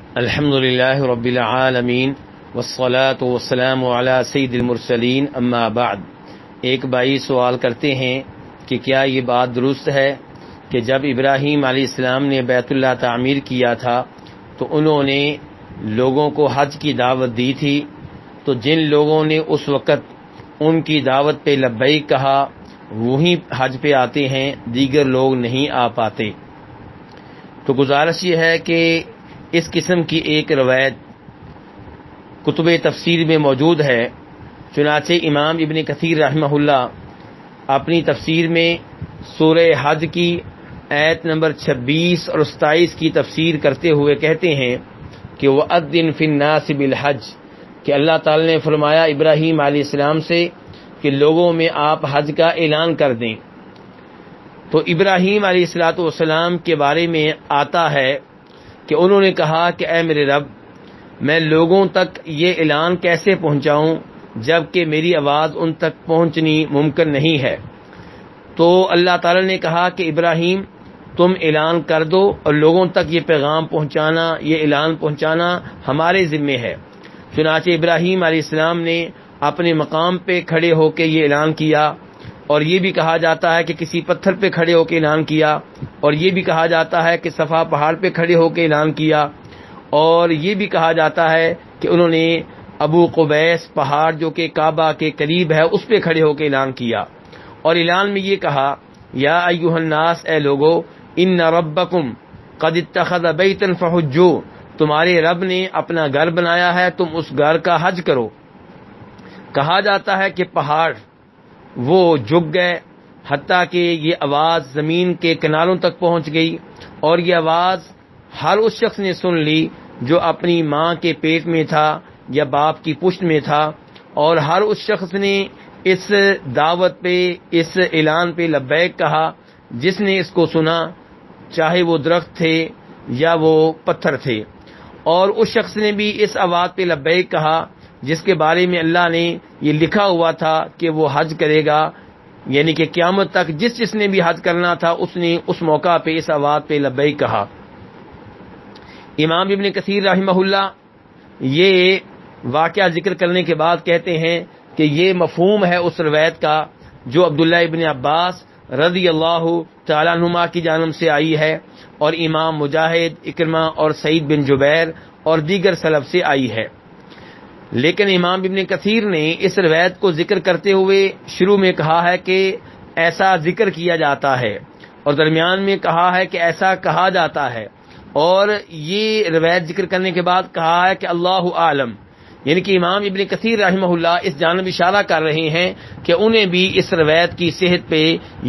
الحمد للہ رب العالمین والصلاة والسلام علی سید المرسلین اما بعد۔ ایک بھائی سوال کرتے ہیں کہ کیا یہ بات درست ہے کہ جب ابراہیم علیہ السلام نے بیت اللہ تعمیر کیا تھا تو انہوں نے لوگوں کو حج کی دعوت دی تھی، تو جن لوگوں نے اس وقت ان کی دعوت پہ لبیک کہا وہی حج پہ آتے ہیں، دیگر لوگ نہیں آ پاتے؟ تو گزارش یہ ہے کہ اس قسم کی ایک روایت کتب تفسیر میں موجود ہے۔ چنانچہ امام ابن کثیر رحمہ اللہ اپنی تفسیر میں سورہ حج کی آیت نمبر 26 اور 27 کی تفسیر کرتے ہوئے کہتے ہیں کہ وَأَذِّن فِي النَّاسِ بِالْحَجِّ، کہ اللہ تعالی نے فرمایا ابراہیم علیہ السلام سے کہ لوگوں میں آپ حج کا اعلان کر دیں۔ تو ابراہیم علیہ السلام کے بارے میں آتا ہے کہ انہوں نے کہا کہ اے میرے رب، میں لوگوں تک یہ اعلان کیسے پہنچاؤں جب کہ میری آواز ان تک پہنچنی ممکن نہیں ہے؟ تو اللہ تعالی نے کہا کہ ابراہیم تم اعلان کر دو اور لوگوں تک یہ پیغام پہنچانا، یہ اعلان پہنچانا ہمارے ذمے ہے۔ چنانچہ ابراہیم علیہ السلام نے اپنے مقام پہ کھڑے ہو کے یہ اعلان کیا، اور یہ بھی کہا جاتا ہے کہ کسی پتھر پہ کھڑے ہو کے اعلان کیا، اور یہ بھی کہا جاتا ہے کہ صفا پہاڑ پہ کھڑے ہو کے اعلان کیا، اور یہ بھی کہا جاتا ہے کہ انہوں نے ابو قبیس پہاڑ جو کہ کعبہ کے قریب ہے اس پہ کھڑے ہو کے اعلان کیا، اور اعلان میں یہ کہا یا ایھا الناس، اے لوگو، ان ربکم قد اتخذ بیتا فحجوا، تمہارے رب نے اپنا گھر بنایا ہے، تم اس گھر کا حج کرو۔ کہا جاتا ہے کہ پہاڑ وہ جھک گئے، حتیٰ کہ یہ آواز زمین کے کناروں تک پہنچ گئی، اور یہ آواز ہر اس شخص نے سن لی جو اپنی ماں کے پیٹ میں تھا یا باپ کی پشت میں تھا، اور ہر اس شخص نے اس دعوت پہ، اس اعلان پہ لبیک کہا جس نے اس کو سنا، چاہے وہ درخت تھے یا وہ پتھر تھے، اور اس شخص نے بھی اس آواز پہ لبیک کہا جس کے بارے میں اللہ نے یہ لکھا ہوا تھا کہ وہ حج کرے گا، یعنی کہ قیامت تک جس نے بھی حج کرنا تھا اس نے اس موقع پہ اس آواز پہ لبیک کہا۔ امام ابن کثیر رحمہ اللہ یہ واقعہ ذکر کرنے کے بعد کہتے ہیں کہ یہ مفہوم ہے اس روایت کا جو عبداللہ ابن عباس رضی اللہ تعالیٰ عنہما کی جانب سے آئی ہے، اور امام مجاہد، اکرمہ اور سعید بن جبیر اور دیگر سلف سے آئی ہے۔ لیکن امام ابن کثیر نے اس روایت کو ذکر کرتے ہوئے شروع میں کہا ہے کہ ایسا ذکر کیا جاتا ہے، اور درمیان میں کہا ہے کہ ایسا کہا جاتا ہے، اور یہ روایت ذکر کرنے کے بعد کہا ہے کہ اللہ عالم، یعنی کہ امام ابن کثیر رحمہ اللہ اس جانب اشارہ کر رہے ہیں کہ انہیں بھی اس روایت کی صحت پہ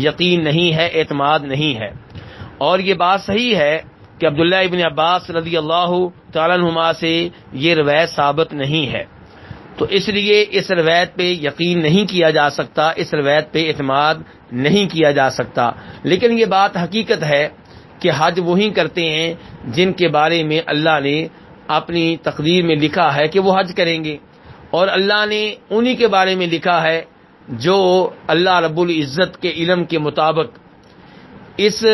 یقین نہیں ہے، اعتماد نہیں ہے، اور یہ بات صحیح ہے کہ عبداللہ ابن عباس رضی اللہ تعالیٰ عنہما سے یہ روایت ثابت نہیں ہے، تو اس لیے اس روایت پہ یقین نہیں کیا جا سکتا، اس روایت پہ اعتماد نہیں کیا جا سکتا۔ لیکن یہ بات حقیقت ہے کہ حج وہی کرتے ہیں جن کے بارے میں اللہ نے اپنی تقدیر میں لکھا ہے کہ وہ حج کریں گے، اور اللہ نے انہی کے بارے میں لکھا ہے جو اللہ رب العزت کے علم کے مطابق اس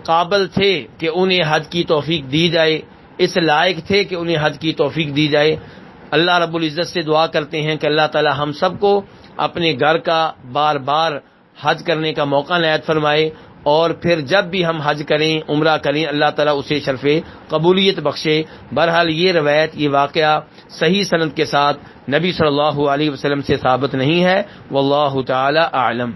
قابل تھے کہ انہیں حج کی توفیق دی جائے، اس لائق تھے کہ انہیں حج کی توفیق دی جائے۔ اللہ رب العزت سے دعا کرتے ہیں کہ اللہ تعالی ہم سب کو اپنے گھر کا بار بار حج کرنے کا موقع عنایت فرمائے، اور پھر جب بھی ہم حج کریں، عمرہ کریں، اللہ تعالیٰ اسے شرف قبولیت بخشے۔ بہرحال یہ روایت، یہ واقعہ صحیح سند کے ساتھ نبی صلی اللہ علیہ وسلم سے ثابت نہیں ہے، واللہ تعالی اعلم۔